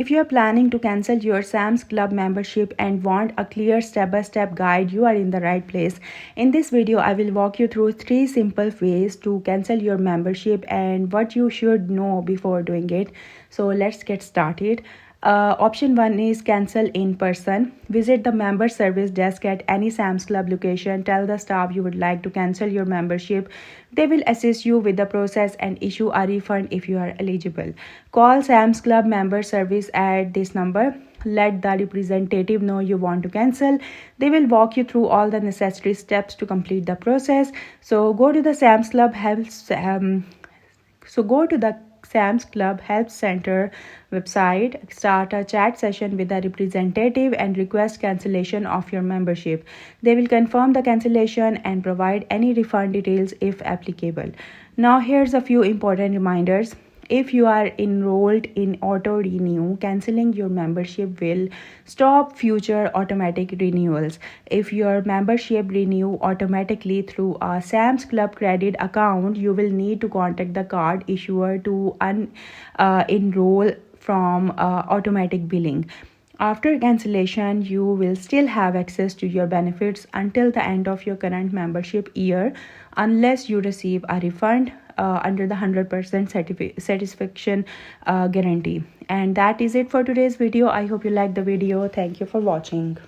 If you are planning to cancel your Sam's Club membership and want a clear step-by-step guide, you are in the right place. In this video, I will walk you through 3 simple ways to cancel your membership and what you should know before doing it. So let's get started. Option 1 is cancel in person. Visit the member service desk at any Sam's Club location. Tell the staff you would like to cancel your membership. They will assist you with the process and issue a refund if you are eligible. Call Sam's Club member service at this number. Let the representative know you want to cancel. They will walk you through all the necessary steps to complete the process. So go to the Sam's Club Sam's Club Help Center website, start a chat session with a representative and request cancellation of your membership. They will confirm the cancellation and provide any refund details if applicable. Now here's a few important reminders. If you are enrolled in auto-renew, canceling your membership will stop future automatic renewals. If your membership renew automatically through a Sam's Club credit account, you will need to contact the card issuer to enroll from automatic billing. After cancellation, you will still have access to your benefits until the end of your current membership year, unless you receive a refund under the 100% satisfaction guarantee. And that is it for today's video. I hope you liked the video. Thank you for watching.